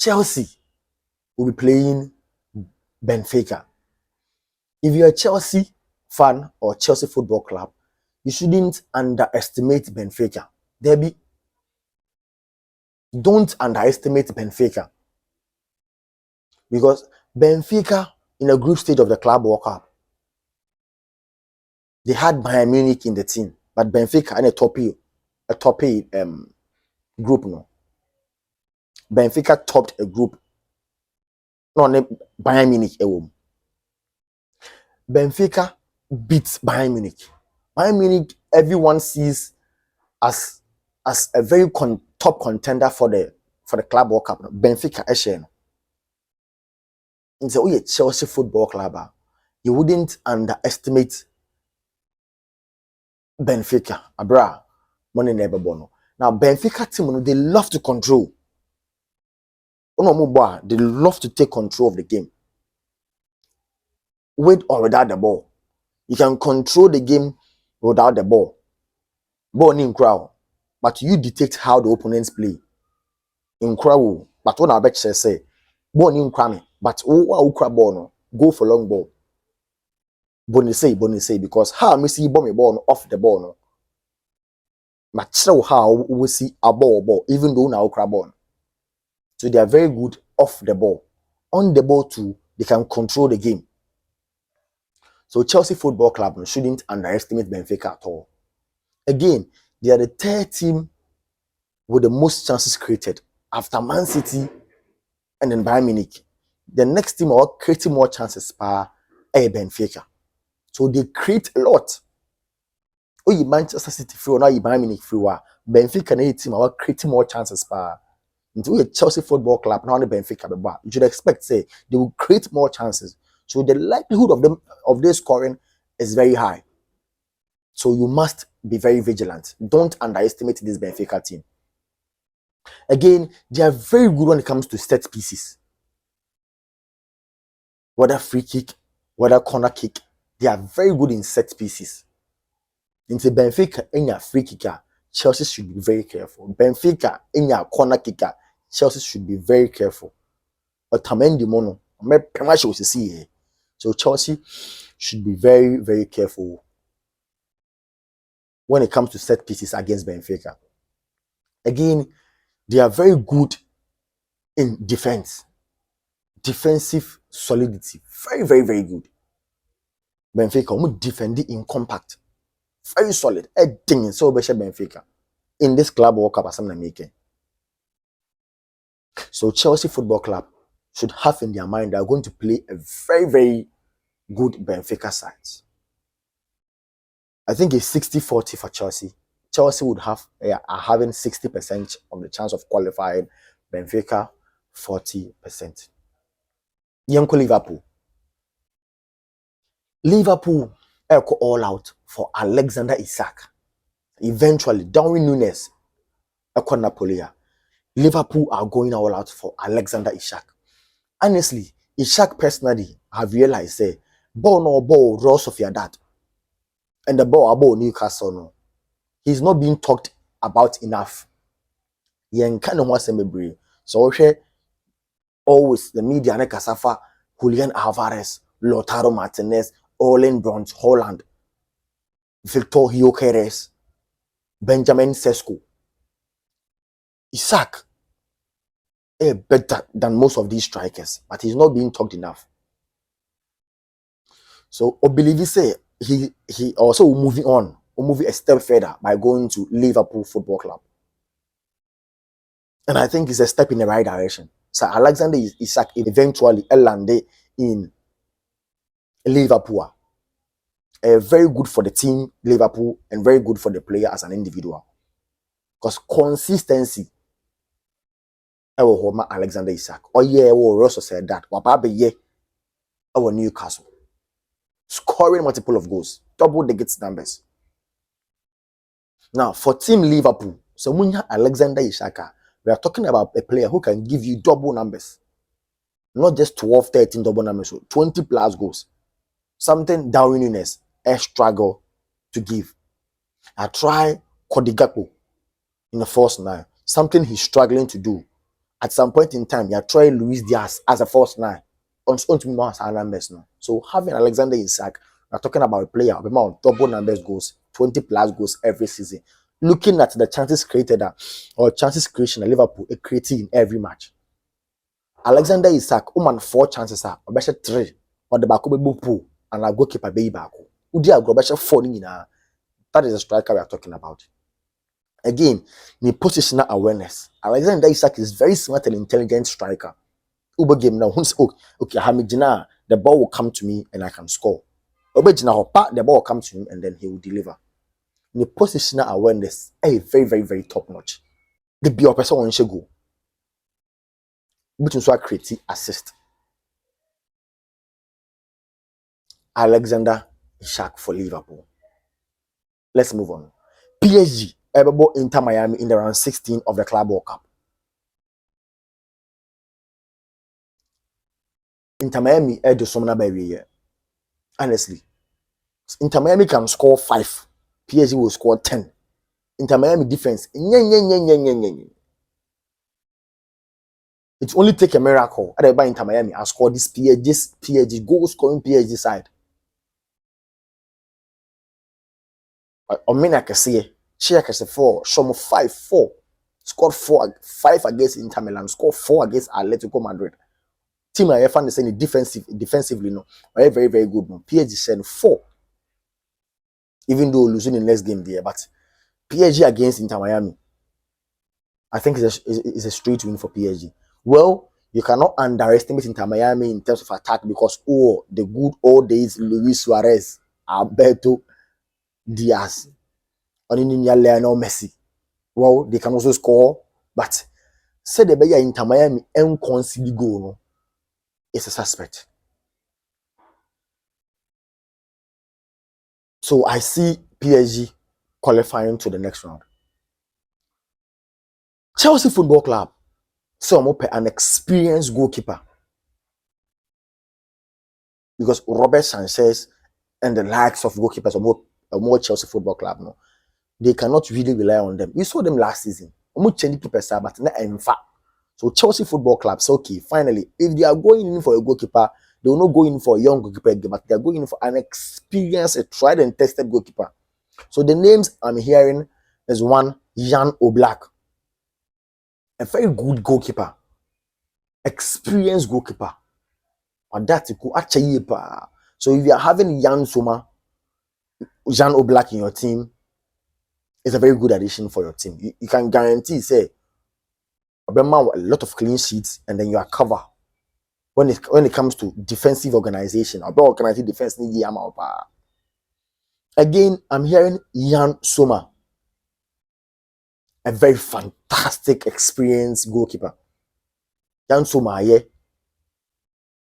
Chelsea will be playing Benfica. If you're a Chelsea fan or Chelsea Football Club, you shouldn't underestimate Benfica. Don't underestimate Benfica. Because Benfica, in a group stage of the Club World Cup, they had Bayern Munich in the team, but Benfica in a top group. No, Benfica topped a group. No, Bayern Munich. Benfica beats Bayern Munich. Bayern Munich, everyone sees as a very top contender for the Club World Cup. Benfica, it's a Chelsea Football Club. You wouldn't underestimate Benfica. Abra, money never bono. Now Benfica team, they love to control. They love to take control of the game. With or without the ball. You can control the game without the ball. Ball in crowd. But you dictate how the opponents play. In crowd. But what I bet you say, ball in crowd. But ball no, go for long ball. Bonnie say, because how me see bomb a ball off the ball no. But show how we see a ball, even though now crab ball. So they are very good off the ball. On the ball too, they can control the game. So Chelsea Football Club shouldn't underestimate Benfica at all. Again, they are the third team with the most chances created after Man City and then Bayern Munich. The next team are creating more chances by Benfica. So they create a lot. Oh, you Manchester City free or now you Bayern Munich free. Benfica and a team are creating more chances by into a Chelsea Football Club now the Benfica. You should expect say they will create more chances. So the likelihood of their scoring is very high. So you must be very vigilant. Don't underestimate this Benfica team. Again, they are very good when it comes to set pieces. Whether free kick, whether corner kick, they are very good in set pieces. Into Benfica, in your free kicker, Chelsea should be very careful. Benfica, in your corner kicker, Chelsea should be very careful. But Tamendi Mono, so Chelsea should be very, very careful when it comes to set pieces against Benfica. Again, they are very good in defense. Defensive solidity. Very, very, very good. Benfica, defend in compact. Very solid. Everything so Benfica. In this Club World Cup, as I'm making. So Chelsea Football Club should have in their mind they are going to play a very, very good Benfica side. I think it's 60-40 for Chelsea. Chelsea would have having 60% of the chance of qualifying. Benfica 40%. Yanko Liverpool. Liverpool go all out for Alexander-Isak. Eventually, Darwin Núñez Napoli. Liverpool are going all out for Alexander-Isak. Honestly, Isak personally have realized say ball no ball Ross of your dad. And the ball about Newcastle no. He's not being talked about enough. Yen kind of wants to so always the media ne kasafa Julian Alvarez, Lautaro Martinez, Olen Brons, Holland, Victor Gyökeres, Benjamin Sesko. Isak better than most of these strikers, but he's not being talked enough. So Obilivi say he also moving a step further by going to Liverpool Football Club. And I think it's a step in the right direction. So Alexander-Isak eventually landed in Liverpool. Very good for the team, Liverpool, and very good for the player as an individual. Because consistency Alexander-Isak. Oh yeah, we also said that. Our Newcastle. Scoring multiple of goals. Double digits numbers. Now, for team Liverpool, so Munya Alexander-Isak, we are talking about a player who can give you double numbers. Not just 12, 13 double numbers, so 20 plus goals. Something Darwin Núñez struggle to give. I try Cody Gakpo in the first 9. Something he's struggling to do. At some point in time, you try Luis Diaz as a false nine. On to me as our numbers now. So having Alexander-Isak, we're talking about a player with double numbers goals, 20 plus goals every season. Looking at the chances created or chances creation at Liverpool, a creating in every match. Alexander-Isak, 4 chances are obesha 3 or the back pool and a goalkeeper baby back. Udi agrobesha 4 in that is the striker we are talking about. Again, the positional awareness. Alexander-Isak is very smart and intelligent striker. Uber game now, okay, Hamidina, the ball will come to me and I can score. The ball will come to him and then he will deliver. The positional awareness, very, very, very top notch. The be person on go. But also create assist. Alexander-Isak for Liverpool. Let's move on. PSG, Inter Miami in the round 16 of the Club World Cup. Inter Miami do something by year. Honestly, Inter Miami can score 5. PSG will score 10. Inter Miami defense. It only take a miracle. At the Inter Miami and score this PSG goal scoring PSG side. Omena Kese, Chia Kese 4, Shomo 5-4. Scored 5 against Inter Milan, scored 4 against Atletico Madrid. Team I find the same defensively, no. Very, very, very good. No. PSG sent 4. Even though losing the next game there, but PSG against Inter Miami, I think it's a straight win for PSG. Well, you cannot underestimate Inter Miami in terms of attack because the good old days, Luis Suarez, Alberto Diaz, Oninia Lionel Messi. Well, they can also score, but say the better Inter Miami and concede goal, no, it's a suspect. So I see PSG qualifying to the next round. Chelsea Football Club, so an experienced goalkeeper. Because Robert Sanchez and the likes of goalkeepers are more Chelsea Football Club, no, they cannot really rely on them. We saw them last season. But not in fact. So Chelsea Football Club say, okay, finally, if they are going in for a goalkeeper, they will not go in for a young goalkeeper, but they are going in for an experienced, a tried and tested goalkeeper. So the names I'm hearing is one, Jan Oblak, a very good goalkeeper, experienced goalkeeper. And that's actually. So if you are having Jan Oblak in your team, it's a very good addition for your team. You can guarantee, say, a lot of clean sheets, and then you are covered. When it comes to defensive organization, organizing defense need again, I'm hearing Jan Sommer, a very fantastic, experienced goalkeeper. Jan Sommer,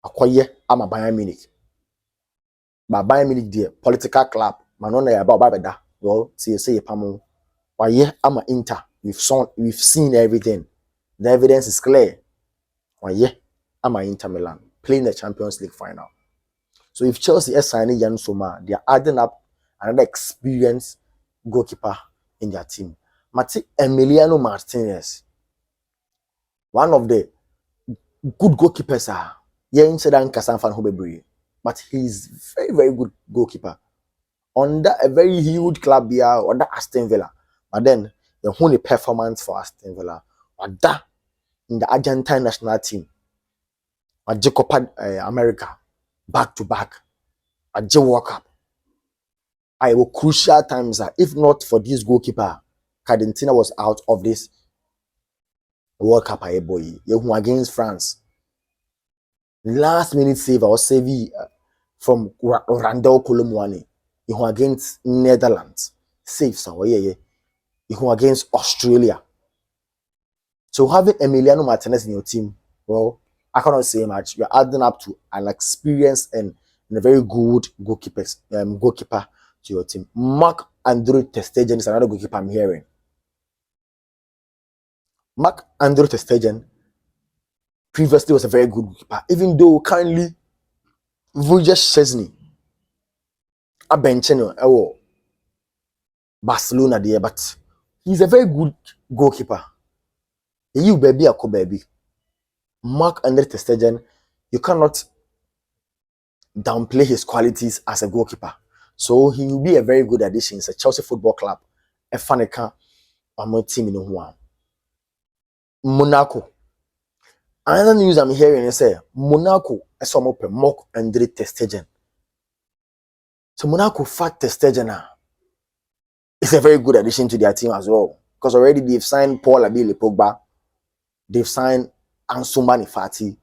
acquire ama Bayern Munich. But Bayern Munich, dear political club, manona about Babeda. Well, say Pamo. Why ama Inter? We've seen everything. The evidence is clear. Why ama Inter Milan playing the Champions League final. So if Chelsea is signing Jan Sommer, they are adding up another experienced goalkeeper in their team. Emiliano Martinez, one of the good goalkeepers, but he's very, very good goalkeeper. Under a very huge club here, under Aston Villa. But then the only performance for Aston Villa, or that in the Argentine national team, or Copa America, back to back, or World Cup. I will crucial times if not for this goalkeeper, Argentina was out of this World Cup boy. Against France. Last minute save or save from Randall Colomwani. Against Netherlands. Save so against Australia. So having Emiliano Martinez in your team, well, I cannot say much. You're adding up to an experience and a very good goalkeeper to your team. Marc-Andre Ter Stegen is another goalkeeper I'm hearing. Marc-Andre Ter Stegen previously was a very good goalkeeper, even though currently Vujic Szczesny a bencheno Barcelona there, but he's a very good goalkeeper. You baby, Marc-Andre Ter Stegen, you cannot downplay his qualities as a goalkeeper. So he will be a very good addition. It's a Chelsea Football Club. A fanica or team in one. Monaco. Another news I'm hearing is Monaco is some open Marc-Andre Ter Stegen. So Monaco fat Ter Stegen is a very good addition to their team as well. Because already they've signed Paul Abile Pogba, they've signed Ansu Fati,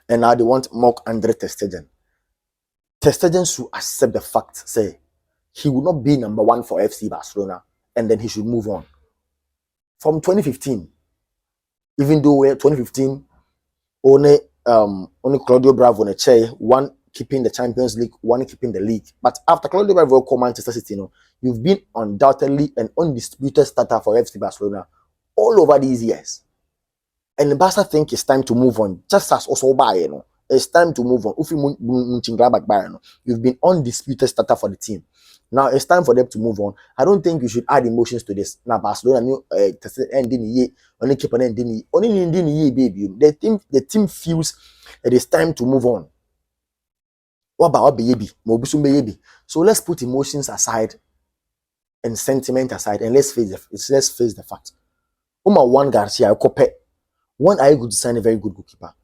and now they want Marc-Andre Ter Stegen. Ter Stegen should accept the fact, say, he will not be number one for FC Barcelona, and then he should move on. From 2015, even though 2015, only Claudio Bravo on a chair, one keeping the Champions League, one keeping the league. But after Claudio Bravo called Manchester City, you've been undoubtedly an undisputed starter for FC Barcelona all over these years. And Barca think it's time to move on, just as also Bayern, it's time to move on. You've been undisputed starter for the team. Now it's time for them to move on. I don't think you should add emotions to this. Now Barcelona only keep on ending baby. The team feels it is time to move on. What about baby? So let's put emotions aside and sentiment aside, and let's face the fact. Juan Garcia, when are you going to sign a very good goalkeeper?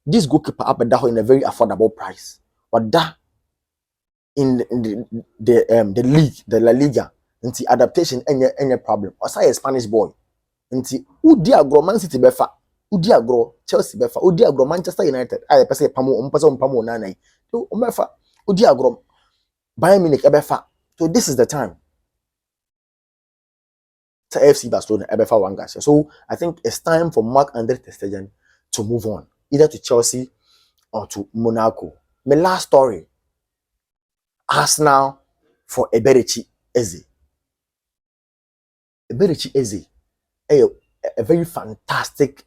This goalkeeper up and down in a very affordable price. But that in the league, the La Liga, and the adaptation any problem. Aside a Spanish boy, and the Udiagro Man City befa, Udiagro Chelsea befa, Udiagro Manchester United. I say Pamo Nana. Umefa Udiagro Bayern Munich befa. So this is the time. To FC Barcelona, Ebefa Wangasha. So I think it's time for Marc-Andre Ter Stegen to move on, either to Chelsea or to Monaco. My last story, Arsenal for Eberechi Eze. Eberechi Eze, a very fantastic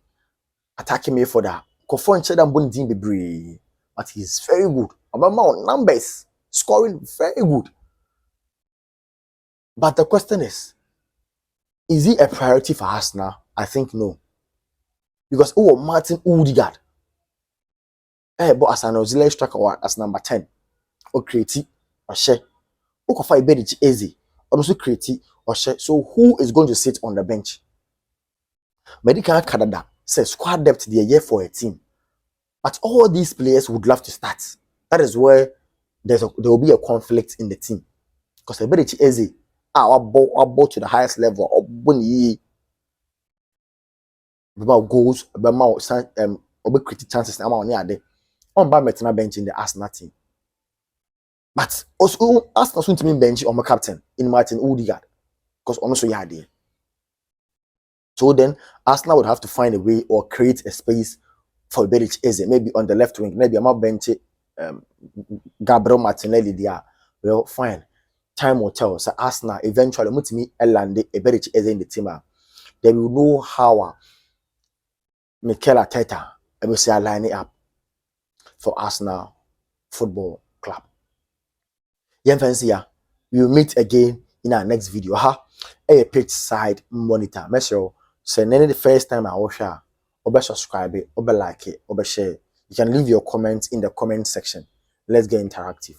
attacking midfielder. Kofon Chedan Bondin Bebre, but he's very good. About numbers, scoring very good. But the question is he a priority for Arsenal? I think no. Because Martin Odegaard, but as an auxiliary striker or as number 10, or create or share, or fight Eberechi Eze, also create or share. So who is going to sit on the bench? Medical Canada says squad depth the year for a team, but all these players would love to start. That is where there will be a conflict in the team. Because Eberechi Eze, ball to the highest level, about goals, about creative chances, on by Metina bench in the Arsenal team. But also Arsenal soon to mean bench on my captain in Martin Odegaard, because honestly you had there. So then Arsenal would have to find a way or create a space for Eberechi Eze, maybe on the left wing, maybe I'm not bench Gabriel Martinelli there. Well, fine. Time will tell. So Arsenal eventually Mutimi Elande Eberechi Eze in the team. Then we know how Mikel Arteta will say line it up for Arsenal Football Club. We will meet again in our next video. A pitch side monitor. Make sure say the first time I watch or subscribe it, or like it, or share. You can leave your comments in the comment section. Let's get interactive.